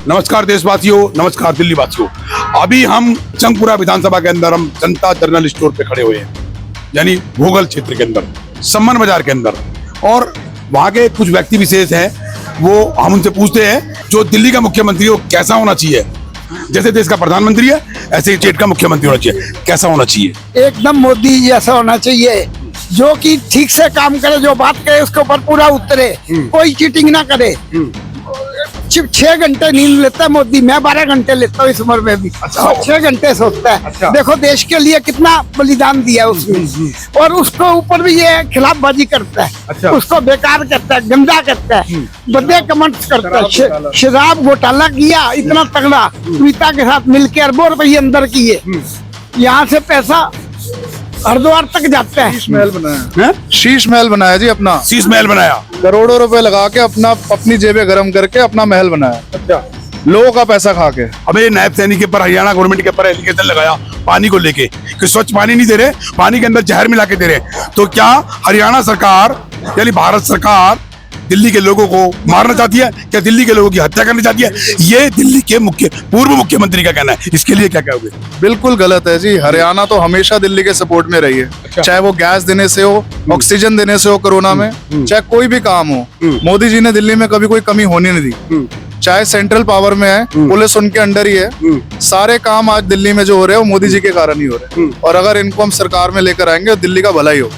नमस्कार देशवासियों, नमस्कार दिल्ली वासियों। अभी हम चंगपुरा विधानसभा के अंदर हम जनता जनरल स्टोर पे खड़े हुए हैं, यानी भोगल क्षेत्र के अंदर, सम्मान बाजार के अंदर। और वहाँ के कुछ व्यक्ति विशेष हैं, वो हम उनसे पूछते हैं जो दिल्ली का मुख्यमंत्री हो कैसा होना चाहिए। जैसे देश का प्रधानमंत्री है ऐसे ही स्टेट का मुख्यमंत्री होना चाहिए, कैसा होना चाहिए? एकदम मोदी जैसा होना चाहिए, जो कि ठीक से काम करे, जो बात करे उसके ऊपर पूरा उतरे, कोई चीटिंग ना करे। सिर्फ 6 घंटे नींद लेता है मोदी, मैं 12 घंटे लेता हूँ इस उम्र में भी। अच्छा। 6 घंटे सोचता है। अच्छा। देखो देश के लिए कितना बलिदान दिया उसने, और उसको ऊपर भी ये खिलाफबाजी करता है। अच्छा। उसको बेकार करता है, गंदा करता है, बड़े कमेंट्स करता है। शराब घोटाला किया इतना तगड़ा, पीता के साथ मिलकर अरबों रुपये अंदर किए। यहाँ से पैसा हरिद्वार तक जाता है। शीश महल बनाया, शीश महल बनाया जी, अपना शीश महल बनाया, करोड़ों रुपए लगा के अपनी जेबें गर्म करके अपना महल बनाया। अच्छा, लोगों का पैसा खा के। अबे नायब सैनिक के ऊपर हरियाणा गवर्नमेंट के ऊपर एलिगेशन लगाया पानी को लेके कि स्वच्छ पानी नहीं दे रहे, पानी के अंदर जहर मिला के दे रहे। तो क्या हरियाणा सरकार यानी भारत सरकार दिल्ली के लोगों को मारना चाहती है? क्या दिल्ली के लोगों की हत्या करनी चाहती है? ये दिल्ली के पूर्व मुख्यमंत्री का कहना है। इसके लिए क्या कहोगे? बिल्कुल गलत है जी। हरियाणा तो हमेशा दिल्ली के सपोर्ट में रही है। अच्छा। चाहे वो गैस देने से हो, ऑक्सीजन देने से हो कोरोना में, चाहे कोई भी काम हो, मोदी जी ने दिल्ली में कभी कोई कमी होने नहीं दी। चाहे सेंट्रल पावर में है, पुलिस उनके अंडर ही है, सारे काम आज दिल्ली में जो हो रहे हैं वो मोदी जी के कारण ही हो रहे हैं। और अगर इनको हम सरकार में लेकर आएंगे तो दिल्ली का भला ही हो।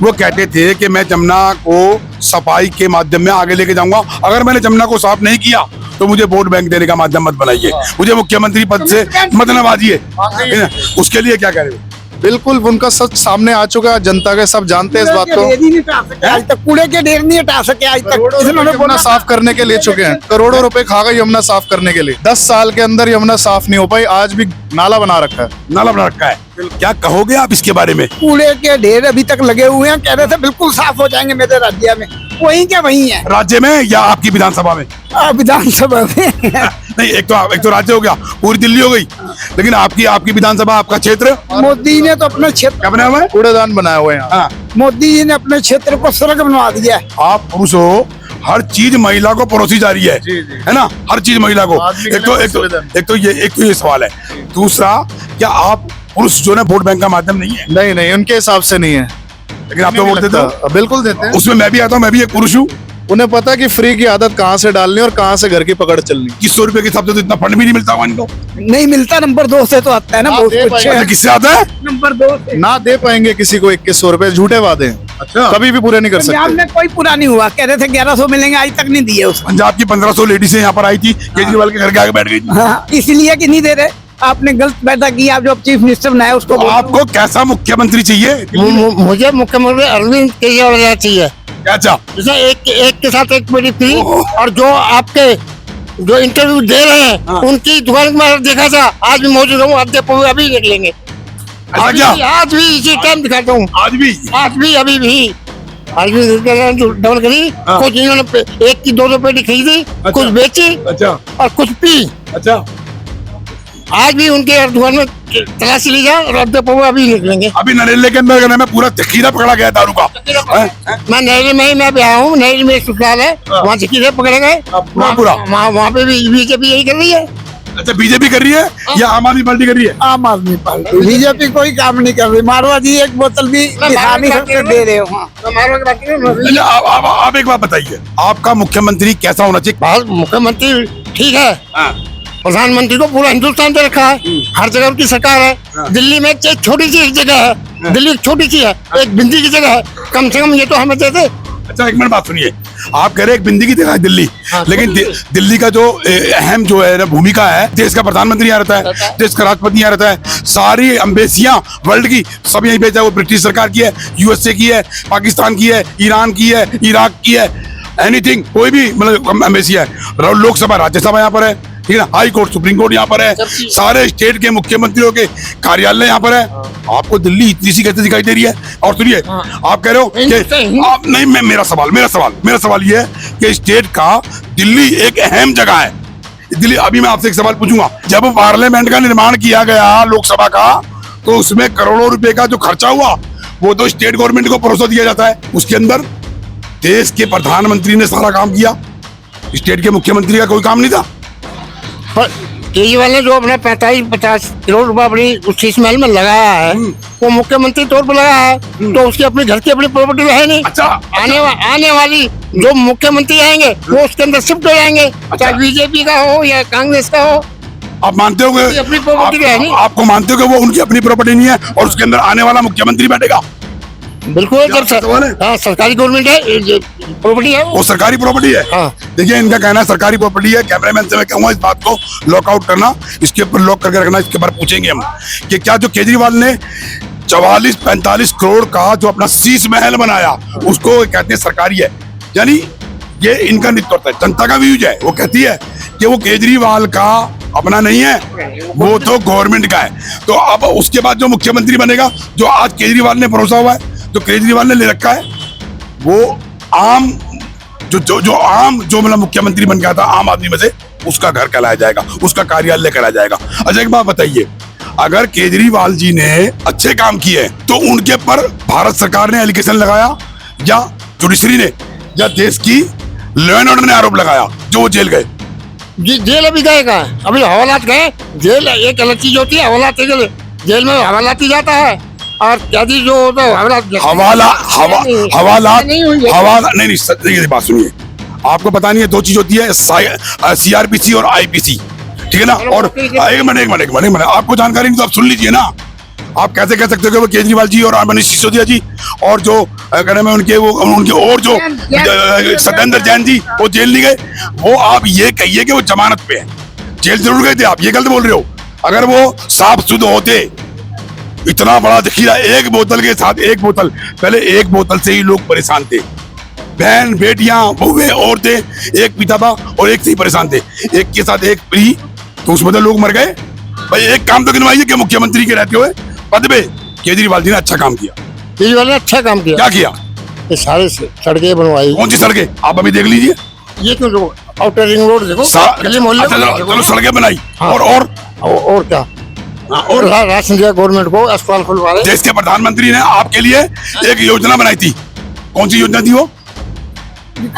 वो कहते थे कि मैं जमुना को सफाई के माध्यम में आगे लेके जाऊंगा, अगर मैंने जमुना को साफ नहीं किया तो मुझे वोट बैंक देने का माध्यम मत बनाइए, मुझे मुख्यमंत्री पद से मत नवाजिए। उसके लिए क्या कह रहे हो? बिल्कुल उनका सच सामने आ चुका है, जनता के सब जानते हैं इस बात को। आज तक कूड़े के ढेर नहीं हटा सके, आज तक यमुना साफ करने के लिए चुके हैं, करोड़ों रुपए खा गए यमुना साफ करने के लिए। 10 साल के अंदर यमुना साफ नहीं हो पाई, आज भी नाला बना रखा है। नाला बना रखा है, क्या कहोगे आप इसके बारे में? कूड़े के ढेर अभी तक लगे हुए हैं, कह रहे थे बिल्कुल साफ हो जाएंगे मेरे राज्य में, वही क्या वही है। राज्य में या आपकी विधानसभा में? विधानसभा में नहीं, एक तो राज्य हो गया, पूरी दिल्ली हो गई, लेकिन आपकी विधानसभा, आपका क्षेत्र? मोदी ने तो अपने क्षेत्र क्या बनाया हुआ है? कूड़ेदान बनाया हुआ है। हाँ। मोदी जी ने अपने क्षेत्र को स्वर्ग बनवा दिया है। आप पुरुष हो, हर चीज महिला को परोसी जा रही है, है ना? हर चीज महिला को। एक तो ये सवाल है। दूसरा, क्या आप पुरुष जो है वोट बैंक का माध्यम नहीं है? नहीं, उनके हिसाब से नहीं है, लेकिन आप तो वोट देते हो। बिल्कुल देते हैं। उसमें मैं भी आता हूँ, मैं भी एक पुरुष हूँ। उन्हें पता है कि फ्री की आदत कहाँ से डालनी और कहाँ से घर की पकड़ चलनी। 2100 रुपए के हिसाब से तो इतना फंड भी नहीं मिलता इनको। नहीं मिलता, नंबर 2 से तो आता है ना बहुत कुछ। किससे आता है? नंबर 2 से। ना दे पाएंगे किसी को 2100 रुपए, झूठे वादे हैं। अच्छा। कभी भी पूरे नहीं कर सकते। पंजाब में कोई पूरा नहीं हुआ, कह रहे थे 1100 मिलेंगे, आज तक नहीं दिए उसको। पंजाब की 1500 लेडीज यहाँ पर आई थी, केजरीवाल के घर के आगे बैठ गई थी। इसलिए कि नहीं दे रहे, आपने गलत पैदा किया। आप जो चीफ मिनिस्टर बनाया उसको। तो आपको कैसा मुख्यमंत्री चाहिए? मुझे मुख्यमंत्री अरविंद केजरीवाल चाहिए। अच्छा, जैसे एक के साथ एक मेरी फ्री, और जो आपके जो इंटरव्यू दे रहे हैं उनकी दुकान में देखा था, आज भी मौजूद हूँ, अभी निकलेंगे। आज भी इसी टाइम दिखाता हूँ, आज भी अभी भी डबल करी। कुछ इन्होंने 1 की 2 पेटी खरीदी, कुछ बेची और कुछ पी। अच्छा, आज भी उनके दुकान में तलाशी ली जाए और अभी निकलेंगे। अभी नरेले के अंदर में पूरा जखीरा पकड़ा गया दारू का। मैं नरेले में ही मैं भी आया हूँ, नरेले में ससुराल है, वहाँ जखीरे पकड़े गए। वहाँ पे भी बीजेपी यही कर रही है। अच्छा, बीजेपी कर रही है या आम आदमी पार्टी कर रही है? आम आदमी पार्टी। बीजेपी कोई काम नहीं कर रही। मारवा जी एक बोतल भी दे रहे हो। आप एक बात बताइए, आपका मुख्यमंत्री कैसा होना चाहिए? मुख्यमंत्री ठीक है, प्रधानमंत्री को पूरा हिंदुस्तान दे रखा है, हर जगह उनकी सरकार है। दिल्ली में एक छोटी सी जगह है, दिल्ली एक छोटी सी है, एक बिंदी की जगह है, कम से कम ये तो हमें देते। अच्छा, एक मिनट बात सुनिए, आप कह रहे हैं एक बिंदी की जगह है दिल्ली, लेकिन दिल्ली का जो अहम जो है भूमिका है, देश का प्रधानमंत्री यहाँ रहता है, देश का राष्ट्रपति यहाँ रहता है, सारी एम्बेसियां वर्ल्ड की सब यहीं पे, चाहे वो ब्रिटिश सरकार की है, यूएसए की है, पाकिस्तान की है, ईरान की है, इराक की है, एनीथिंग, कोई भी मतलब एम्बेसी है। लोकसभा, राज्यसभा यहाँ पर है, ठीक है, हाई कोर्ट, सुप्रीम कोर्ट यहाँ पर है, सारे स्टेट के मुख्यमंत्रियों के कार्यालय यहाँ पर है। आपको दिल्ली इतनी सी कैसे दिखाई दे रही है? और सुनिए, आप कह रहे हो कि आप नहीं, मेरा सवाल ये है कि स्टेट का दिल्ली एक अहम जगह है। दिल्ली, अभी मैं आपसे एक सवाल पूछूंगा, जब पार्लियामेंट का निर्माण किया गया लोकसभा का, तो उसमें करोड़ों रुपए का जो खर्चा हुआ वो तो स्टेट गवर्नमेंट को भरोसा दिया जाता है। उसके अंदर देश के प्रधानमंत्री ने सारा काम किया, स्टेट के मुख्यमंत्री का कोई काम नहीं था। पर केजरीवाल ने जो अपना 45-50 करोड़ रुपए अपनी उस शीश महल में लगाया है, वो मुख्यमंत्री तौर पर लगाया है, तो उसकी अपनी घर की अपनी प्रॉपर्टी है नहीं। अच्छा, आने वाली जो मुख्यमंत्री आएंगे वो उसके अंदर शिफ्ट हो जाएंगे, चाहे बीजेपी का हो या कांग्रेस का हो। आप मानते हो कि अपनी प्रॉपर्टी है नहीं। आपको मानते हो कि वो उनकी अपनी प्रॉपर्टी नहीं है और उसके अंदर आने वाला मुख्यमंत्री बैठेगा? बिल्कुल, जब सवाल है? हाँ, सरकारी गवर्नमेंट है, प्रॉपर्टी है वो सरकारी प्रॉपर्टी है। हाँ। देखिए, इनका कहना है सरकारी प्रॉपर्टी है। कैमरामैन से मैं कहूंगा इस बात को लॉकआउट करना, इसके ऊपर लॉक करके रखना। इसके बारे पूछेंगे हम कि क्या जो केजरीवाल ने 44-45 करोड़ का जो अपना शीश महल बनाया उसको कहते हैं सरकारी है, यानी ये इनका नेतृत्व है, जनता का व्यूज है। वो कहती है कि वो केजरीवाल का अपना नहीं है, वो तो गवर्नमेंट का है। तो अब उसके बाद जो मुख्यमंत्री बनेगा, जो आज केजरीवाल ने भरोसा हुआ है, जो केजरीवाल ने ले रखा है, वो आम जो मतलब मुख्यमंत्री बन गया था आम आदमी में से, उसका घर कहलाया जाएगा, उसका कार्यालय कहलाया जाएगा। अच्छा, एक बात बताइए, अगर केजरीवाल जी ने अच्छे काम किए तो उनके पर भारत सरकार ने एलिगेशन लगाया या जुडिशरी ने या देश की लॉ एंड ऑर्डर ने आरोप लगाया जो वो जेल गए? जी, जेल अभी गए कहाँ? अभी हवालात गए। जेल एक अलग चीज होती है, हवालात जेल में हवालात ही जाता है, और कैदी जो होता है हवालात नहीं, देखिए बात सुनिए, आपको पता नहीं है, दो चीज होती है, CRPC और IPC, ठीक है ना? और एक मिनट, आपको जानकारी नहीं तो आप सुन लीजिए ना। आप कैसे कह सकते हो कि वो केजरीवाल जी और मनीष सिसोदिया जी और जो कहने में उनके और जो सत्येंद्र जैन जी वो जेल नहीं गए? वो आप ये कहिए कि वो जमानत पे है, जेल जरूर गए थे, आप ये गलत बोल रहे हो। अगर वो साफ शुद्ध होते, इतना बड़ा जखीरा, एक बोतल के साथ एक बोतल, पहले एक बोतल से ही लोग परेशान थे, बहन बेटियां बहुएं औरतें, एक पीता था और एक से ही परेशान थे, एक के साथ एक पी तो उसमें तो लोग मर गए। भाई एक काम तो गिनवाइए कि मुख्यमंत्री के रहते हुए पद पे केजरीवाल जी ने अच्छा काम किया। केजरीवाल ने अच्छा काम किया। क्या किया? ये सारे सड़कें बनवाई। कौन सी सड़कें? आप अभी देख लीजिए। ये क्यों जो आउटर रिंग रोड देखो, गली मोहल्ले में चलो सड़कें बनाई। हाँ। और क्या? और राशन दिया गवर्नमेंट को, अस्पताल खुलवा रहे। देश के प्रधानमंत्री ने आपके लिए एक योजना बनाई थी। कौन सी योजना थी वो?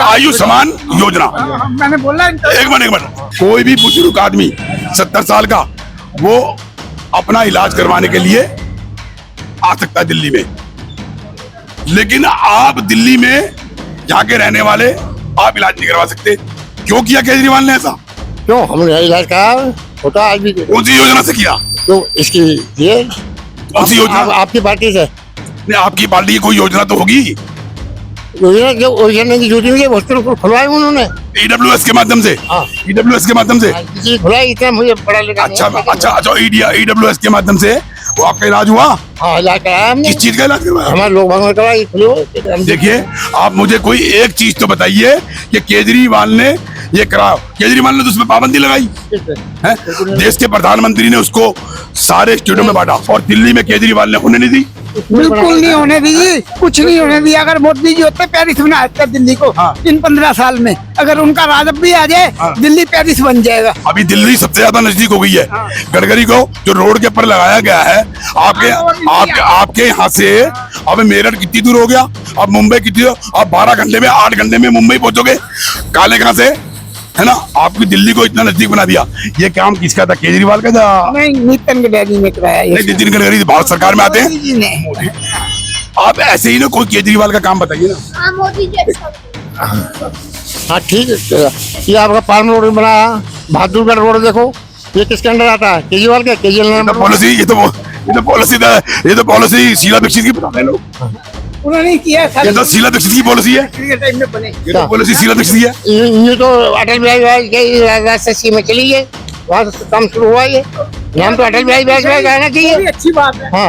आयुष्मान योजना। मैंने बोला एक मिनट, कोई भी बुजुर्ग आदमी 70 साल का वो अपना इलाज करवाने के लिए आ सकता है दिल्ली में, लेकिन आप दिल्ली में यहाँ के रहने वाले आप इलाज नहीं करवा सकते। क्यों किया केजरीवाल ने ऐसा? क्यों? हमने इलाज करा होता आज भी। कौन सी योजना से किया? तो इसकी ये कौन सी योजना? आपकी पार्टी से। आपकी पार्टी की कोई योजना तो होगी। योजना की योजना हॉस्पिटल को खुलवाए उन्होंने EWS के माध्यम से। हाँ। EWS के माध्यम से खुलवाई। इतना मुझे पढ़ा लिखा अच्छा EWS के माध्यम से वो आपका इलाज हुआ? हाँ, इलाज कराया हमने। किस चीज का इलाज करवाया? हमारे लोग भाग कराई। देखिए, आप मुझे कोई एक चीज तो बताइए कि केजरीवाल ने ये कराया। केजरीवाल ने तो उसमें पाबंदी लगाई है। देश के प्रधानमंत्री ने उसको सारे स्टेटों में बांटा और दिल्ली में केजरीवाल ने होने नहीं दी। बिल्कुल नहीं होने दी, कुछ नहीं होने दिया। अगर मोदी जी होते पेरिस बना देते दिल्ली को इन 15 साल में। अगर उनका राज भी आ जाए दिल्ली पेरिस बन जाएगा। अभी दिल्ली सबसे ज्यादा नजदीक हो गई है। गडकरी को जो रोड के ऊपर लगाया गया है, आपके यहाँ से अब मेरठ कितनी दूर हो गया, अब मुंबई कितनी, अब 12 घंटे में 8 घंटे में मुंबई पहुंचोगे। काले कहाँ से है ना? आपकी दिल्ली को इतना नजदीक बना दिया। ये काम किसका था? केजरीवाल का था? नहीं, नितिन गडकरी ने कराया। नितिन गडकरी भारत सरकार में आते हैं। मोदी जी ने। आप ऐसे ही ना कोई केजरीवाल का काम बताइए ना। मोदी जी हाँ, ठीक है। ये आपका पार्म रोड बनाया, बहादुरगढ़ रोड देखो, ये किसके अंडर आता है? केजरीवाल के। केजरीवाल पॉलिसी ये तो पॉलिसी शीला दीक्षित की बताते हैं लोग। उन्होंने किया। ये तो शीला दीक्षित की पॉलिसी है। टाइम में बने। ये तो पॉलिसी शीला दीक्षित की है। ये तो अटल बिहारी वाजपेयी में चली गई, वहाँ से काम शुरू हुआ। ये नाम तो अटल बिहारी वाजपेयी का आना चाहिए। अच्छी बात है। हाँ,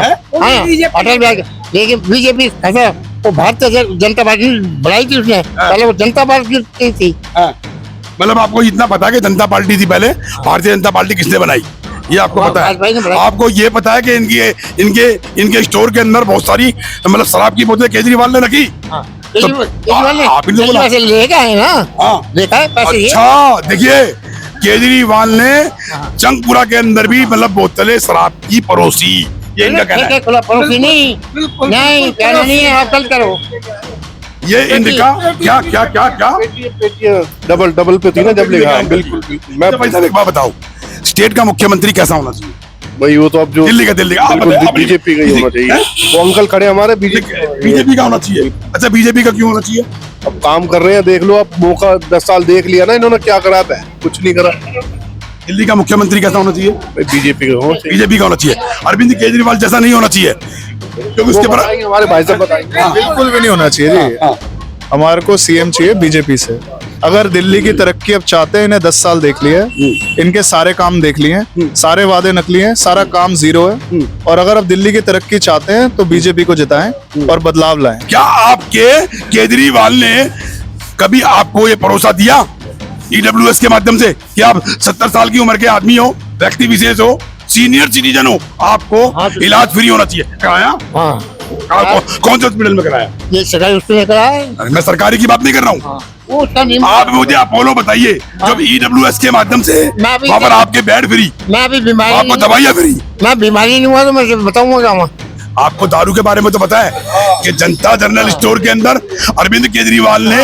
अटल बिहारी। लेकिन बीजेपी ऐसा वो भारतीय जनता पार्टी बनाई थी उसने, पहले वो जनता पार्टी थी। मतलब आपको इतना पता है कि जनता पार्टी थी पहले, भारतीय जनता पार्टी किसने बनाई ये आपको पता है? आपको ये पता है कि इनके स्टोर के अंदर बहुत सारी मतलब शराब की बोतलें केजरीवाल ने रखी? केजरीवाल से लेगा है ना, देखा है पैसे। अच्छा, देखिए केजरीवाल ने जंगपुरा के अंदर भी मतलब बोतलें शराब की परोसी, ये इनका कहना है। पड़ोसी नहीं, कहना नहीं है, आप कल करो। ये इनका क्या डबल पे थी ना जब लिखा। बिल्कुल। मैं भाई साहब एक बात बताओ, स्टेट का मुख्यमंत्री कैसा होना चाहिए? भाई वो तो अब जो दिल्ली का आप बताइए, आप बीजेपी का ही होना चाहिए। वो अंकल खड़े हमारे बीजेपी का होना चाहिए। अच्छा, बीजेपी का क्यों होना चाहिए? अब काम कर रहे हैं, देख लो, अब मौका 10 साल देख लिया ना इन्होंने, क्या करा था, कुछ नहीं करा। दिल्ली का मुख्यमंत्री कैसा होना चाहिए? बीजेपी का होना चाहिए। बीजेपी का होना चाहिए। अरविंद केजरीवाल जैसा नहीं होना चाहिए, क्योंकि उसके पर बताएंगे, हमारे भाई साहब बताएंगे। बिल्कुल भी नहीं होना चाहिए जी। हमारे को सीएम चाहिए बीजेपी से। अगर दिल्ली की तरक्की अब चाहते हैं, इन्हें 10 साल देख लिए, इनके सारे काम देख लिए, सारे वादे नकली हैं, सारा काम जीरो है। और अगर अब दिल्ली की तरक्की चाहते हैं तो बीजेपी को जिताएं और बदलाव लाएं। क्या आपके केजरीवाल ने कभी आपको ये भरोसा दिया ईडब्ल्यूएस के माध्यम से कि आप 70 साल की उम्र के आदमी हो, व्यक्ति विशेष हो, सीनियर सिटीजन हो, आपको इलाज फ्री होना चाहिए? कराया? कौन से हॉस्पिटल में कराया? ये सरकारी हॉस्पिटल करा है। अरे मैं सरकारी की बात नहीं कर रहा हूँ, वो उसका नहीं, आप मुझे अपोलो बताइए, जब ईडब्ल्यूएस के माध्यम से मैं अभी- वहाँ पर आपके बेड फ्री, मैं अभी बीमारी आपको दवाइयाँ फ्री, मैं बीमारी नहीं हुआ तो मैं बताऊंगा क्या? आपको दारू के बारे में तो पता है कि जनता जनरल स्टोर के अंदर अरविंद केजरीवाल ने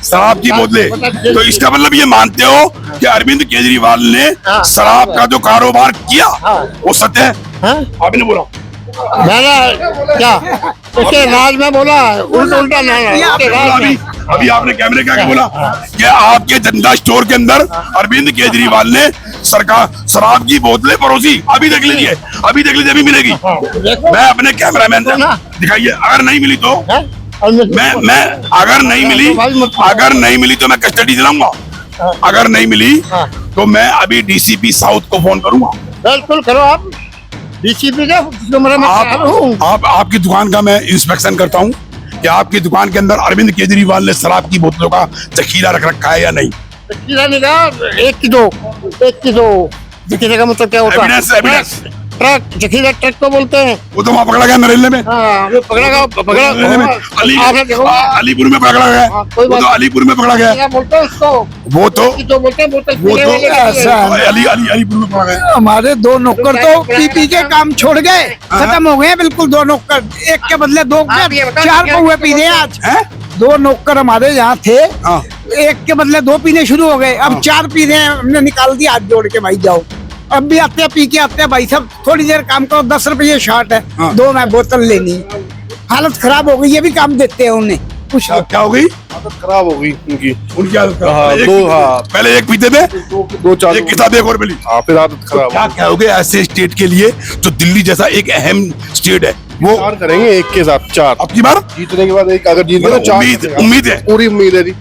शराब की बोतलें, तो इसका मतलब ये मानते हो कि अरविंद केजरीवाल ने शराब का जो कारोबार किया वो सत्य है? आपने बोला, मैंने क्या उसके राज में बोला, उल्टा ना उसके राज अभी में। अभी आपने कैमरे के आगे बोला कि आपके जनता स्टोर के अंदर अरविंद केजरीवाल ने सरकार शराब की बोतलें परोसी। अभी देख लीजिए, अभी देख लीजिए, अभी मिलेगी। मैं अपने कैमरामैन से दिखाइए, अगर नहीं मिली तो मैं अगर नहीं मिली तो मैं कस्टडी दिलाऊंगा। अगर नहीं मिली तो मैं अभी डीसीपी साउथ को फोन करूंगा। बिल्कुल करो आप, डीसीपी का मैं आप आपकी दुकान का मैं इंस्पेक्शन करता हूँ कि आपकी दुकान के अंदर अरविंद केजरीवाल ने शराब की बोतलों का जखीरा रख रखा है या नहीं। एक की दो जखीरे का मतलब क्या होता एविडेंस, एविडेंस। ट्रक, जखीरा ट्रक को बोलते हैं। वो तो वहाँ पकड़ा गया नरेंद्र में, हाँ, वो पकड़ा नरेंद्र में, आपने देखो अलीपुर में पकड़ा गया, कोई वो बात तो अलीपुर में पकड़ा गया, क्या बोलते हैं उसको, वो तो बोलते हैं ऐसा है। अलीपुर में पकड़ा गया। हमारे 2 नौकर तो पी के काम छोड़ गए, खत्म हो गए बिल्कुल। 2 नौकर, एक के बदले 2 4 कौवे पी रहे हैं आज। हैं? 2 नौकर हमारे यहाँ थे, हाँ। एक के बदले 2 पीने शुरू हो गए, अब 4 पी रहे हैं। हमने निकाल दिया हाथ जोड़ के, भाई जाओ। अब भी आते हैं, पी के आते हैं, भाई साहब थोड़ी देर काम करो, 10 रुपये शॉर्ट है, हाँ। 2 में बोतल लेनी। हालत खराब हो गई, ये भी काम देते हैं उन्हें कुछ। क्या हो गई? हालत खराब हो गई उनकी। उनकी हालत खराब। हाँ, पहले एक दो, पीते थे, हाँ। पहले एक पीते थे, दो चार एक के साथ एक और मिली। हाँ, फिर आदत खराब। क्या कहोगे ऐसे स्टेट के लिए जो दिल्ली जैसा एक अहम स्टेट है, वो 4 करेंगे एक के साथ 4। अब की बार जीतने के बाद एक, अगर जीत गए तो 4 उम्मीद है, पूरी उम्मीद है जी,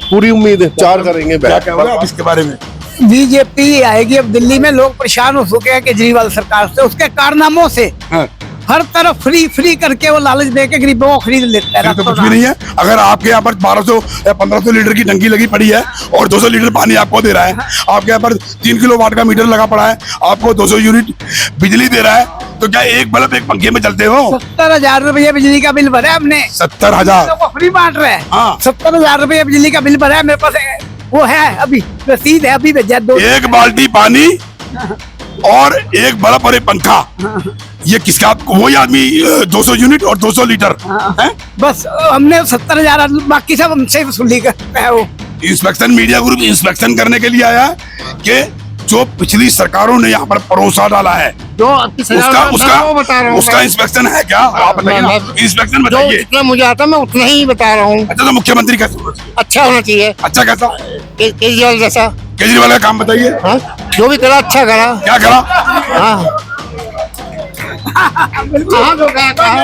पूरी उम्मीद है 4 करेंगे। क्या कहोगे आप इसके बारे में? बीजेपी आएगी। अब दिल्ली में लोग परेशान हो चुके हैं केजरीवाल सरकार से, उसके कारनामों से। हाँ। हर तरफ फ्री करके वो लालच दे के गरीबों को खरीद लेता है। फिर तो कुछ भी नहीं है। अगर आपके यहाँ पर 1200 या 1500 लीटर की टंकी लगी पड़ी है और 200 लीटर पानी आपको दे रहा है, आपके यहाँ पर 3 किलोवाट का मीटर लगा पड़ा है, आपको 200 यूनिट बिजली दे रहा है, तो क्या एक बल्ब एक पंखे में चलते हो? 70,000 रुपये बिजली का बिल भरा है हमने। 70,000 को फ्री बांट रहे हैं। हाँ। 70,000 रुपये बिजली का बिल भरा है मेरे पास, वो है अभी रसीद है, अभी भेजा 2। एक बाल्टी पानी और एक बल्ब और एक पंखा, ये किसका? वही आदमी 200 यूनिट और 200 लीटर हैं? बस हमने 70,000, बाकी सब हमसे वसूली करता है वो। इंस्पेक्शन मीडिया ग्रुप इंस्पेक्शन करने के लिए आया है कि जो पिछली सरकारों ने यहाँ पर परोसा डाला है, जो आपकी उसका इंस्पेक्शन है क्या? आप बताइए ना, इंस्पेक्शन जो बताइए। जितना मुझे आता मैं उतना ही बता रहा हूँ। अच्छा, तो मुख्यमंत्री कैसा होना चाहिए? अच्छा होना चाहिए, अच्छा कैसा? केजरीवाल जैसा। केजरीवाल का काम बताइए, हाँ, जो भी करा अच्छा करा। क्या करा? हाँ, कहाँ जो कहा?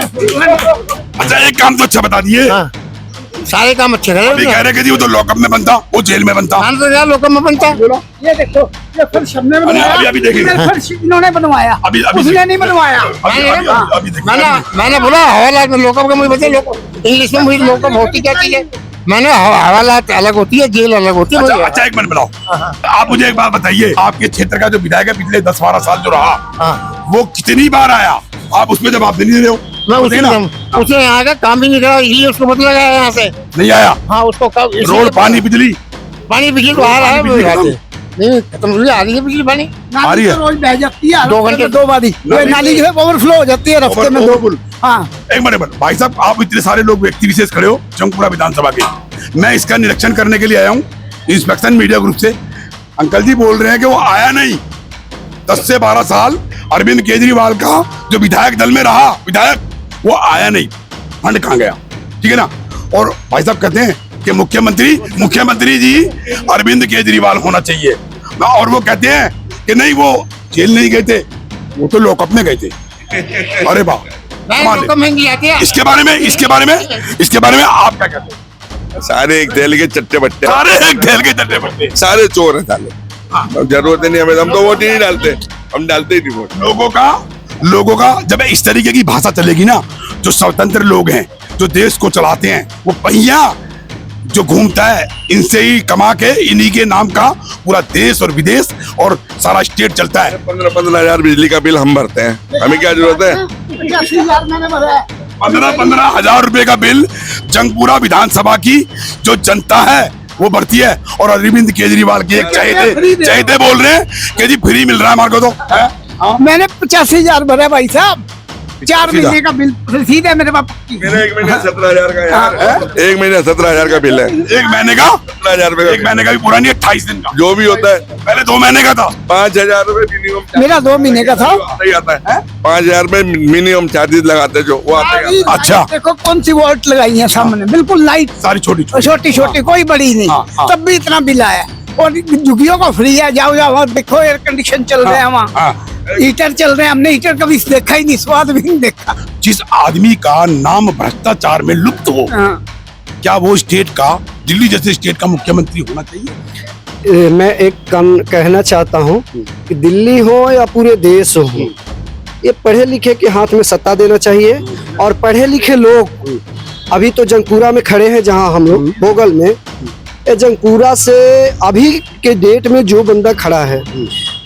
अच्छा, एक काम तो अच्छा बता दिए। हाँ, सारे काम अच्छे अभी करे। कह रहे कि जी वो तो लॉकअप में बनता, वो जेल में बनता। मान तो यार लोगों में बनता। ये देखो, ये फर्श हमने बनवाया, अभी देखेंगे। ये फर्श इन्होंने बनवाया, अभी उसने नहीं बनवाया। अभी देखिए। मैंने बोला हवालात में लोकअप का मुझे बता, इंग्लिश में मुझे लोकअप होती क्या चीज है? मैंने हवालात अलग होती है, जेल अलग होती है। अच्छा, अच्छा, एक मिनट बनाओ। आप मुझे एक बात बताइए, आपके क्षेत्र का जो विधायक है पिछले 10-12 साल जो रहा, वो कितनी बार आया? आप उसमें जवाब नहीं दे रहे हो। मैं बताइए ना। उसने यहाँ का काम भी नहीं करा, इसलिए उसको बदला गया यहाँ से। नहीं आया? हाँ, उसको रोड, पानी, बिजली बिजली तो आ रहा है वो यहाँ से। नहीं खत्म हो आ रही है बिजली पानी। आ रही है? रोज बह जाती है, 2 घंटे 2 बारी नाली जो है ओवरफ्लो हो जाती है रास्ते में। ओवरफुल। हाँ, एक मिनट भाई साहब, आप इतने सारे लोग व्यक्ति विशेष खड़े हो जंगपुरा विधानसभा के, मैं इसका निरीक्षण करने के लिए आया हूँ इंस्पेक्शन मीडिया ग्रुप से। अंकल जी बोल रहे हैं कि वो आया नहीं। 10 से 12 साल अरविंद केजरीवाल का जो विधायक दल में रहा विधायक, वो आया नहीं। फंड कहाँ गया? ठीक है ना। और भाई साहब कहते हैं कि मुख्यमंत्री जी अरविंद केजरीवाल होना चाहिए, और वो कहते हैं कि नहीं वो जेल नहीं गए थे, वो तो लॉकअप में गए थे। अरे वाह, इसके बारे में आप क्या कहते हैं? सारे एक तेल के चट्टे बट्टे, सारे चोर है साले। अब जरूरत ही नहीं हमें, हम तो वोट ही नहीं डालते, हम डालते ही नहीं वोट। लोगों का जब इस तरीके की भाषा चलेगी ना, जो स्वतंत्र लोग हैं, जो देश को चलाते हैं, वो पहिया जो घूमता है इनसे ही कमा के, इन्हीं के नाम का पूरा देश और विदेश और सारा स्टेट चलता है। 15 हजार बिजली का बिल हम भरते हैं, हमें क्या जरूरत है? 15 हजार रुपए का बिल जंगपुरा विधानसभा की जो जनता है वो भरती है, और अरविंद केजरीवाल के एक चहेते बोल रहे हैं कि जी फ्री मिल रहा है हमारे को। तो मैंने 85,000 भरा भाई साहब, 4 महीने का बिल रसीद है मेरे पास। मेरा 1 महीने 17,000 का यार, 1 महीने 17,000 का बिल है। 1 महीने का 17,000 रुपए, 1 महीने का भी पूरा नहीं, 28 दिन का जो भी होता है। पहले 2 महीने का था। 5,000 रुपए मिनिमम, मेरा 2 महीने का था। नहीं आता है। 5,000 रुपए मिनिमम चार्जेस लगाते जो, वो आते हैं। अच्छा, देखो कौन सी वोट लगाई है सामने, बिल्कुल लाइट, सारी छोटी, कोई बड़ी नहीं। हाँ। तब भी इतना बिल आया, और झुग्गियों को फ्री है। जाओ वहाँ देखो, एयर कंडीशन चल रहे हैं वहाँ, हीटर चल रहे हैं। हमने हीटर कभी देखा ही नहीं, स्वाद भी नहीं देखा। जिस आदमी का नाम भ्रष्टाचार में लुप्त हो, क्या वो स्टेट का, दिल्ली जैसे स्टेट का मुख्यमंत्री होना चाहिए? मैं एक काम कहना चाहता हूँ कि दिल्ली हो या पूरे देश हो, ये पढ़े लिखे के हाथ में सत्ता देना चाहिए। और पढ़े लिखे लोग अभी तो जंगपुरा में खड़े हैं, जहाँ हम लोग भोगल में, जंगपुरा से अभी के डेट में जो बंदा खड़ा है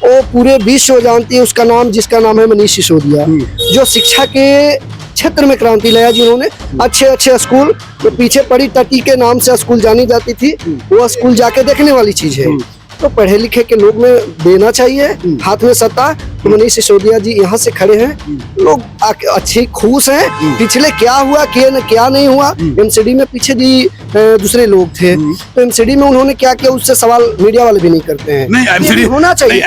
वो पूरे विश्व जानती है उसका नाम, जिसका नाम है मनीष सिसोदिया, जो शिक्षा के क्षेत्र में क्रांति लाया, जिन्होंने अच्छे स्कूल, जो पीछे पड़ी टटी के नाम से स्कूल जानी जाती थी, वो स्कूल जाके देखने वाली चीज है। तो पढ़े लिखे के लोग में देना चाहिए हाथ में सत्ता। तो मनीष सिसोदिया जी यहाँ से खड़े हैं, लोग अच्छे खुश हैं। पिछले क्या हुआ क्या नहीं हुआ, एमसीडी में पीछे जी दूसरे लोग थे, तो एमसीडी में उन्होंने क्या किया उससे सवाल मीडिया वाले भी नहीं करते हैं। नहीं, एमसीडी होना चाहिए।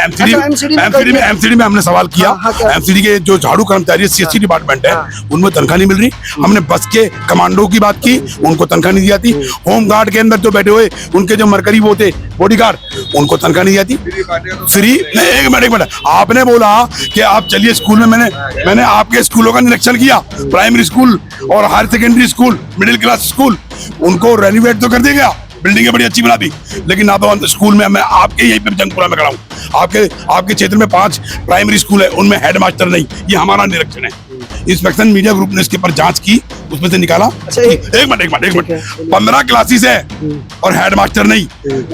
एमसीडी में हमने सवाल किया, एमसीडी के जो झाड़ू कर्मचारी सीएससी डिपार्टमेंट है, उनमें तनख्वाह नहीं मिल रही। हमने बस के कमांडो की बात की, उनको तनख्वाह नहीं दी जाती। होम गार्ड के अंदर जो बैठे हुए उनके जो मरकरी वो थे बॉडीगार्ड, उनको तनख्वाह नहीं जाती। फ्री नहीं, एक मिनट, आपने बोला कि आप चलिए स्कूल में, मैंने आपके स्कूलों का निरीक्षण किया, प्राइमरी स्कूल और higher secondary school, middle class school, उनको रेनोवेट तो कर दिया गया, बिल्डिंगें बड़ी अच्छी बना दी, लेकिन ना तो स्कूल में, मैं आपके यहीं पे जंगपुरा में खड़ा हूँ, आपके क्षेत्र में 5 प्राइमरी स्कूल है, उनमें हेडमास्टर नहीं। ये हमारा निरीक्षण है, इंस्पेक्शन मीडिया ग्रुप ने इसके ऊपर जांच की, उसमें से निकाला। एक मिनट, 15 क्लासेस है और हेडमास्टर नहीं,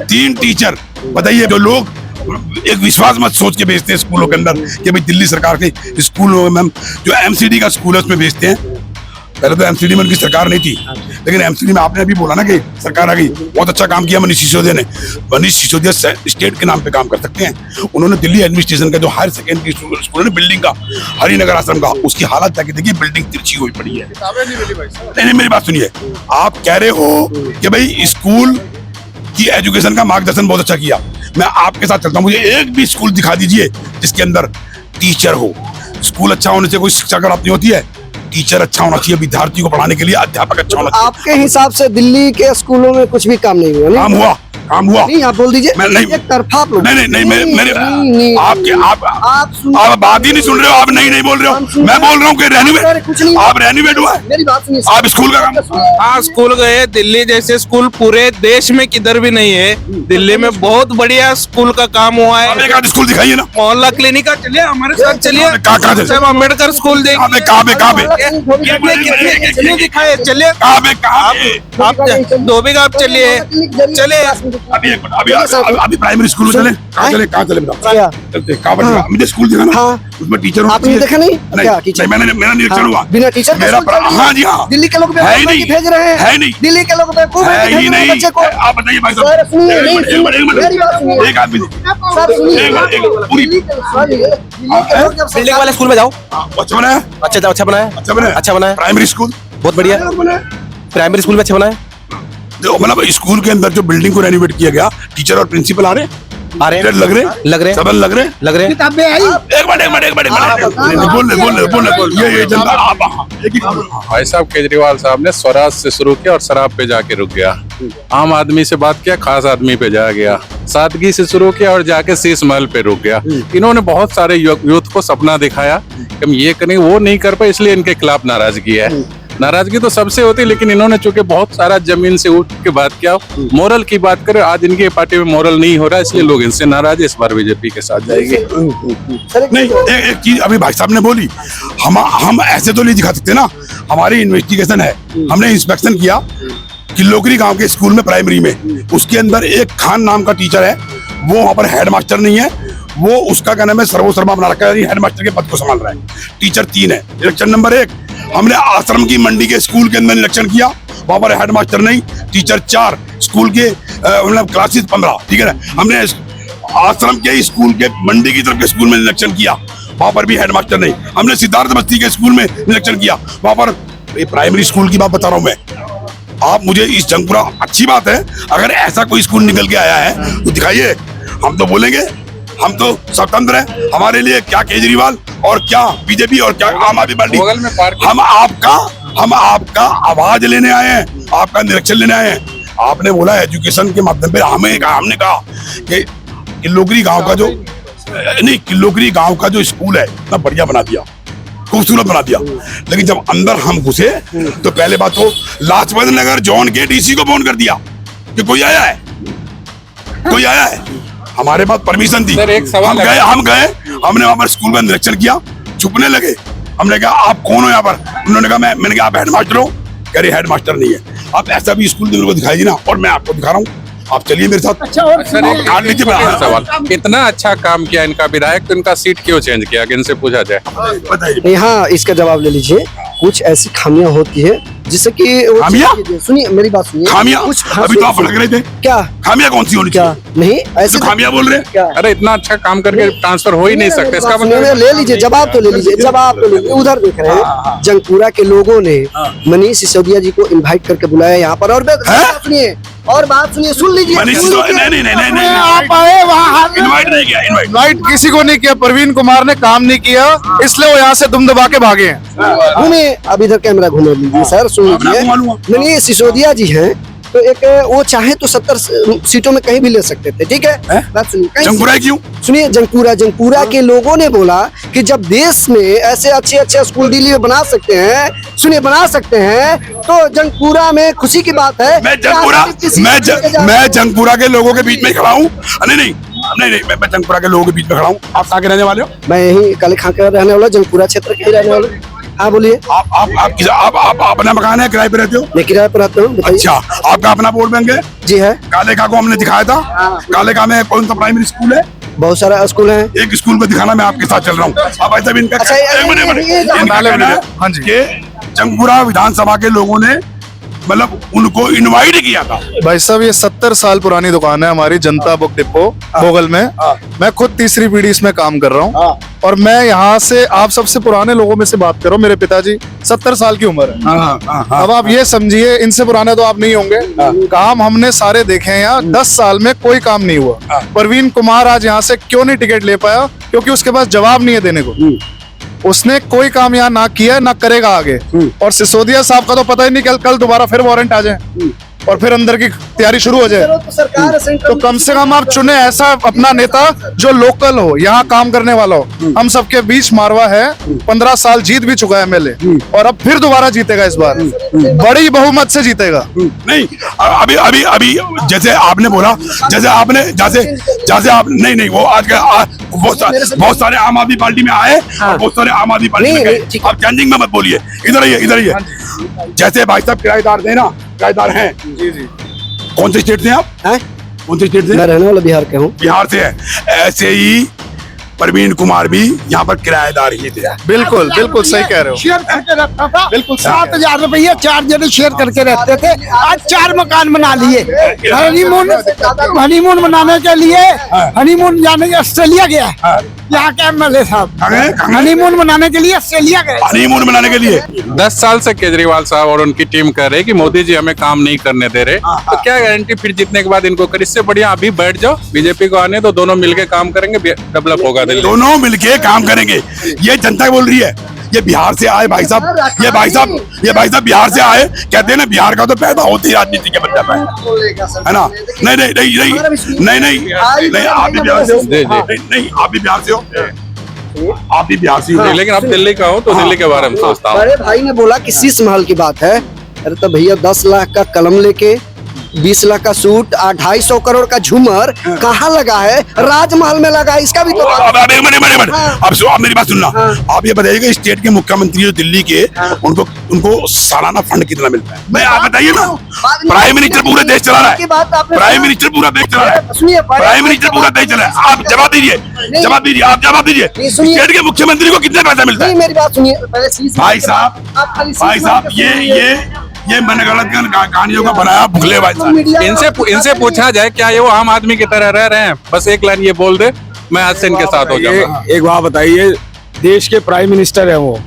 3 टीचर। बताइए, जो लोग एक विश्वास मत सोच के भेजते हैं स्कूलों के अंदर कि भाई दिल्ली सरकार के स्कूलों में, जो एमसीडी का स्कूल है उसमें भेजते हैं। पहले तो एमसीडी में उनकी सरकार नहीं थी, लेकिन एमसीडी में आपने अभी बोला ना कि सरकार आ गई, बहुत अच्छा काम किया मनीष सिसोदिया ने। मनीष सिसोदिया स्टेट के नाम पे काम कर सकते हैं। उन्होंने दिल्ली एडमिनिस्ट्रेशन का जो हायर सेकेंडरी स्कूल है बिल्डिंग का, हरिनगर आश्रम का, उसकी हालत जाके देखिए, बिल्डिंग तिरछी हुई पड़ी है। नहीं, मेरी बात सुनिए, आप कह रहे हो कि भाई स्कूल की एजुकेशन का मार्गदर्शन बहुत अच्छा किया, मैं आपके साथ चलता हूँ। मुझे एक भी स्कूल दिखा दीजिए जिसके अंदर टीचर हो। स्कूल अच्छा होने से कोई शिक्षा प्राप्त नहीं होती है, टीचर अच्छा होना चाहिए, विद्यार्थी को पढ़ाने के लिए अध्यापक अच्छा होना चाहिए। आपके हिसाब से दिल्ली के स्कूलों में कुछ भी काम नहीं हुआ? काम हुआ नहीं, आप बोल दीजिए। एक तरफा आप लोग नहीं, आप बात ही नहीं सुन रहे हो, आप नहीं बोल रहे हो। मैं बोल रहा हूँ कि रेनोवेट, आप रेनोवेट हुआ है, मेरी बात सुनिए। आप स्कूल का काम। हाँ, स्कूल गए, दिल्ली जैसे स्कूल पूरे देश में किधर भी नहीं है। दिल्ली में बहुत बढ़िया स्कूल का काम हुआ है। एक आध स्कूल दिखाइए ना, मोहल्ला क्लिनिक का, चलिए हमारे साथ चलिए। कहाँ अम्बेडकर स्कूल देखिए, चलिए दिखाए, चलिए आप धोबी का, आप चलिए। अभी प्राइमरी स्कूल चले, कहाँ चले बताओ। मुझे स्कूल दिखाना, उसमें टीचर आपने देखा नहीं? मेरा निरीक्षण हुआ बिना टीचर मेरा। हाँ जी, हाँ, दिल्ली के लोग है नहीं, भेज रहे हैं, है नहीं, दिल्ली के लोग बेवकूफ हैं, है ही नहीं। बच्चे को। आप बताइए भाई साहब, एक आदमी बिल्डिंग वाले स्कूल में जाओ, अच्छा बना है, अच्छा बना है, प्राइमरी स्कूल बहुत बढ़िया, प्राइमरी स्कूल में अच्छा बना है। मतलब स्कूल के अंदर जो बिल्डिंग को रेनोवेट किया गया, टीचर और प्रिंसिपल आ रहे हैं, आ रहे हैं। लग रहे लग रहे हैं। सबल लग रहे लग रहे हैं। किताबें आई एक मिनट बोल ये जनता आप भाई साहब केजरीवाल साहब ने स्वराज से शुरू किया और शराब पे जाके रुक गया। आम आदमी से बात किया, खास आदमी पे जा गया। सादगी से शुरू किया और जाके शीश महल पे रुक गया। इन्होंने बहुत सारे यूथ को सपना दिखाया कि हम ये करेंगे, वो नहीं कर पाए, इसलिए इनके खिलाफ नाराजगी है। नाराजगी तो सबसे होती है, लेकिन इन्होंने चूंकि बहुत सारा जमीन से उठ के बात किया, मोरल की बात करें, आज इनकी पार्टी में मोरल नहीं हो रहा है, इसलिए लोग इनसे नाराज है। इस बार बीजेपी के साथ जाएगी। नहीं, एक चीज अभी भाई साहब ने बोली, हम ऐसे तो नहीं दिखा सकते ना। हमारी इन्वेस्टिगेशन है, हमने इंस्पेक्शन किया किल्लोकरी गांव के स्कूल में, प्राइमरी में, उसके अंदर एक खान नाम का टीचर है, वो वहां पर हेडमास्टर नहीं है, वो उसका क्या नाम है, सर्वो शर्मा बना रखा है, हेडमास्टर के पद को संभाल रहा है। टीचर 3 है। इलेक्शन नंबर 1 हमने आश्रम की मंडी के स्कूल के अंदर इलेक्शन किया, वहां पर हेडमास्टर नहीं, टीचर 4, स्कूल के मतलब क्लासेस 15, ठीक है ना। हमने आश्रम के स्कूल के मंडी की तरफ के स्कूल में इलेक्शन किया, वहां पर भी हेडमास्टर नहीं। हमने सिद्धार्थ बस्ती के स्कूल में इलेक्शन किया, वहां पर प्राइमरी स्कूल की बात बता रहा हूं मैं। आप मुझे इस जंगपुरा, अच्छी बात है, अगर ऐसा कोई स्कूल निकल के आया है तो दिखाइए, हम तो बोलेंगे, हम तो स्वतंत्र हैं। हमारे लिए क्या केजरीवाल और क्या बीजेपी और क्या आम आदमी पार्टी, हम आपका आवाज लेने आए हैं, आपका निरीक्षण लेने आए हैं। आपने बोला एजुकेशन के माध्यम पे हमने कहा कि किल्लोकरी गांव का जो किल्लोकरी गांव का जो स्कूल है इतना बढ़िया बना दिया, खूबसूरत बना दिया, लेकिन जब अंदर हम घुसे तो पहले बात तो लाजपत नगर जोन के डीसी को फोन कर दिया कि कोई आया है, कोई आया है। हमारे पास परमिशन थी, हम गए, हमने वहां पर स्कूल का निरीक्षण किया, छुपने लगे। हमने कहा आप कौन हो यहाँ पर? उन्होंने कहा मैंने कहा आप हेडमास्टर हो? कह रहे हेडमास्टर नहीं है। आप ऐसा भी स्कूल मेरे को दिखाई दी ना, और मैं आपको दिखा रहा हूँ, आप चलिए मेरे साथ। अच्छा, और सवाल, इतना अच्छा काम किया इनका विधायक, तो इनका सीट क्यों चेंज किया, इनसे पूछा जाए। बताइए। हाँ, इसका जवाब ले लीजिए। कुछ ऐसी खामियां होती है जिससे कि सुनिए मेरी बात सुनिए। खामियां? अभी तो आप भड़क रहे थे। क्या खामियां कौन सी होनी क्या चाहिए? नहीं, ऐसे तो खामियां बोल रहे हैं। अरे इतना अच्छा काम करके ट्रांसफर हो ही नहीं सकते, इसका मतलब ले लीजिए, जवाब तो ले लीजिए, जवाब तो ले लीजिए। उधर देख रहे हैं, जंगपुरा के लोगों ने मनीष सिसोदिया जी को इनवाइट करके बुलाया यहाँ पर, और सुनिए, और बात सुनिए, सुन लीजिए। नहीं, आप आए वहाँ इनवाइट नहीं किया, इनवाइट किसी को नहीं किया। प्रवीण कुमार ने काम नहीं किया, इसलिए वो यहाँ से दुम दबा के भागे हैं। घूमिए, अब इधर कैमरा घुमा लीजिए सर, सुन लीजिए। मनीष सिसोदिया जी हैं, तो एक वो चाहे तो 70 सीटों में कहीं भी ले सकते थे, ठीक है? बात सुनिए। जंगपुरा क्यों? सुनिए, जंगपुरा के लोगों ने बोला कि जब देश में ऐसे अच्छे स्कूल दिल्ली में बना सकते हैं, सुनिए बना सकते हैं, तो जंगपुरा में खुशी की बात है। मैं जंगपुरा के लोगों के बीच में खड़ा हूँ। नहीं, मैं जंगपुरा के लोगों के बीच में खड़ा हूँ। आप कहाँ के रहने वाले हो? मैं यही काले खां का रहने वाला, जंगपुरा क्षेत्र के रहने वाला। हाँ बोलिए। आप अपना मकान है, किराए पे रहते हो? मैं किराए पर रहता हूँ। अच्छा, आपका अपना वोट बैंक है? जी है। काले खां को हमने दिखाया था। काले खां में कौन सा प्राइमरी स्कूल है? बहुत सारा स्कूल है। एक स्कूल को दिखाना, मैं आपके साथ चल रहा हूँ। अब ऐसा भी इनका जंगपुरा विधानसभा के लोगों ने मतलब उनको इनवाइट किया था। भाई साहब, ये 70 साल पुरानी दुकान है हमारी, जनता बुक डिपो भोगल में। मैं खुद तीसरी पीढ़ी इसमें काम कर रहा हूँ, और मैं यहाँ से आप सबसे पुराने लोगों में से बात कर रहा हूँ। मेरे पिताजी 70 साल की उम्र है। अब आप ये समझिए, इनसे पुराने तो आप नहीं होंगे। काम हमने सारे देखे हैं यहाँ। 10 साल में कोई काम नहीं हुआ। प्रवीण कुमार आज यहाँ से क्यों नहीं टिकट ले पाया? क्योंकि उसके पास जवाब नहीं है देने को। उसने कोई काम यहाँ ना किया, ना करेगा आगे। और सिसोदिया साहब का तो पता ही नहीं, कल दोबारा फिर वारंट आ जाए और फिर अंदर की तैयारी शुरू हो जाए। तो कम से कम आप चुने ऐसा अपना नेता जो लोकल हो, यहाँ काम करने वाला हो। हम सबके बीच मारवा है, 15 साल जीत भी चुका है एमएलए, और अब फिर दोबारा जीतेगा। इस बार बड़ी बहुमत से जीतेगा। नहीं, अभी जैसे आपने बोला, जैसे आप नहीं, वो आज बहुत सारे आम आदमी पार्टी में आए और बहुत सारे आम आदमी पार्टी में गए। आप चेंजिंग में मत बोलिए, इधर ही है। जैसे भाई साहब किराएदार थे ना, किराएदार हैं। जी। कौन से स्टेट से आप? कौन से स्टेट से? मैं रहने वाला बिहार के हूँ। बिहार से है। ऐसे ही प्रवीण कुमार भी यहाँ पर किराएदार ही थे। बिल्कुल बिल्कुल सही कह रहे हो। शेयर करके रखता था, बिल्कुल सही 7,000 रुपये 4 जने शेयर करके रहते थे। आज 4 मकान बना लिए। हनीमून मनाने के लिए हनीमून जाने के ऑस्ट्रेलिया गया। यहाँ के MLA साहब हनीमून मनाने के लिए ऑस्ट्रेलिया गए। हनीमून मनाने के लिए 10 साल से केजरीवाल साहब और उनकी टीम कह रहे कि मोदी जी हमें काम नहीं करने दे रहे, तो क्या गारंटी फिर जीतने के बाद इनको कर। इससे बढ़िया अभी बैठ जाओ, बीजेपी को आने तो दोनों मिलके काम करेंगे, डेवलप होगा दिल्ली। दोनों मिलके काम करेंगे। ये जनता बोल रही है। ये बिहार से आए भाई साहब, ये भाई साहब बिहार से आए। कहते हैं ना बिहार का तो पैदा होते ही राजनीति के बन जाता है ना। नहीं नहीं नहीं नहीं नहीं नहीं नहीं आप भी बिहार से हो। नहीं आप भी बिहार से हो, आप भी बिहार से हो। लेकिन अब दिल्ली का हो तो दिल्ली के बारे में सोचता हूँ। बड़े भाई ने बोला कि शीश महल की बात है। अरे तो भैया 10 लाख का कलम लेके 20 लाख का सूट और 250 करोड़ का झूमर कहाँ लगा है? राजमहल में लगा है। इसका भी तो अब आप मेरी बात सुनना। आप ये बताइएगा स्टेट के मुख्यमंत्री जो दिल्ली के, उनको सालाना फंड कितना मिलता है? मैं आप बताइए ना। प्राइम मिनिस्टर पूरे देश चला रहा है। प्राइम मिनिस्टर पूरा देश चला रहा है। प्राइम मिनिस्टर पूरा देश चला है। आप जवाब दीजिए, आप जवाब दीजिए। स्टेट के मुख्यमंत्री को कितना पैसा मिलता है? मेरी बात सुनिए भाई साहब ये मन गलत कहानियों का बनाया भुगले भाई साहब। इनसे पूछा जाए क्या ये वो आम आदमी की तरह रह रहे हैं? बस एक लाइन ये बोल दे, मैं आज से इनके साथ हो जाऊंगा। एक बात बताइए, देश के प्राइम मिनिस्टर है वो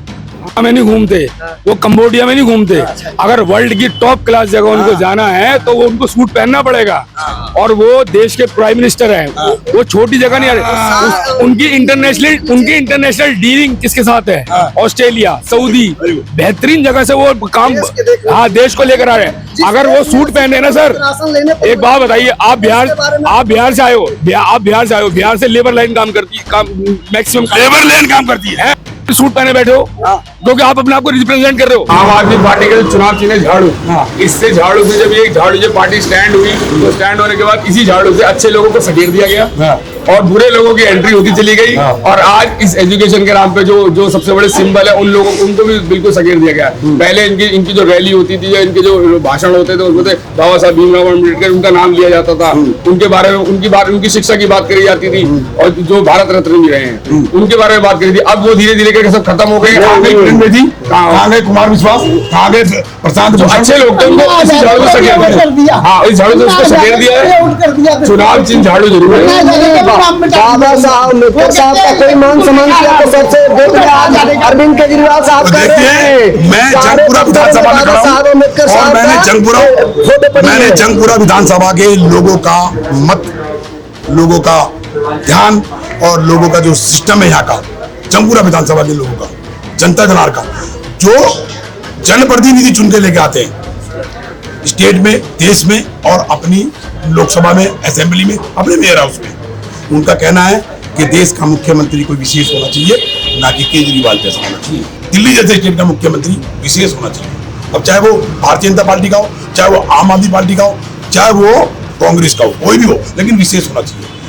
में नहीं घूमते, वो कंबोडिया में नहीं घूमते। अगर वर्ल्ड की टॉप क्लास जगह उनको जाना है तो वो उनको सूट पहनना पड़ेगा। और वो देश के प्राइम मिनिस्टर हैं, वो छोटी जगह नहीं आ रही। उनकी इंटरनेशनल डीलिंग किसके साथ है? ऑस्ट्रेलिया, सऊदी, बेहतरीन जगह से वो काम देश को लेकर आ रहे हैं। अगर वो सूट पहने ना सर, एक बात बताइए, आप बिहार से आए हो, बिहार से लेबर लाइन काम करती है, मैक्सिमम लेबर लाइन काम करती है। सूट पहने बैठे हो क्योंकि आप अपने आप को रिप्रेजेंट कर रहे हो। आम आदमी पार्टी के चुनाव चिन्ह झाड़ू, इससे झाड़ू से जब ये झाड़ू जो पार्टी स्टैंड हुई तो स्टैंड होने के बाद इसी झाड़ू से अच्छे लोगों को सकेट दिया गया और बुरे लोगों की एंट्री होती चली गई। और आज इस एजुकेशन के नाम पे जो सबसे बड़े सिंबल है उन लोगों को, उनको भी बिल्कुल सकेट दिया गया। पहले इनकी जो रैली होती थी या इनके जो भाषण होते थे उनको बाबा साहब भीमराव अम्बेडकर उनका नाम लिया जाता था, उनके बारे में उनकी शिक्षा की बात करी जाती थी और जो भारत रत्न भी रहे हैं उनके बारे में बात करी थी। अब वो धीरे धीरे करके सब खत्म हो गए। कहाँ गए कुमार विश्वास, कहाँ गए प्रशांत? अच्छे लोग थे, उनको इसी झाड़ू से सकेट दिया। हाँ, इस झाड़ू से उसको सकेट दिया है। चुनाव चिन्ह झाड़ू जरूर है। बाबा साहब अम्बेडकर साहब का कोई मान सम्मान किया तो सबसे अरविंद केजरीवाल साहब कर रहे हैं। मैं जंगपुरा विधानसभा में खड़ा हूं और मैंने जंगपुरा विधानसभा के लोगों का मत, लोगों का ध्यान और लोगों का जो सिस्टम है यहाँ का, जंगपुरा विधानसभा के लोगों का, जनता जनार का, जो जनप्रतिनिधि चुन के लेके आते हैं स्टेट में, देश में और अपनी लोकसभा में, असेंबली में, अपने मेयर हाउस में, उनका कहना है कि देश का मुख्यमंत्री कोई विशेष होना चाहिए, ना कि केजरीवाल जैसा होना चाहिए। दिल्ली जैसे स्टेट का मुख्यमंत्री विशेष होना चाहिए। अब चाहे वो भारतीय जनता पार्टी का हो, चाहे वो आम आदमी पार्टी का हो, चाहे वो कांग्रेस का हो, कोई भी हो, लेकिन विशेष होना चाहिए।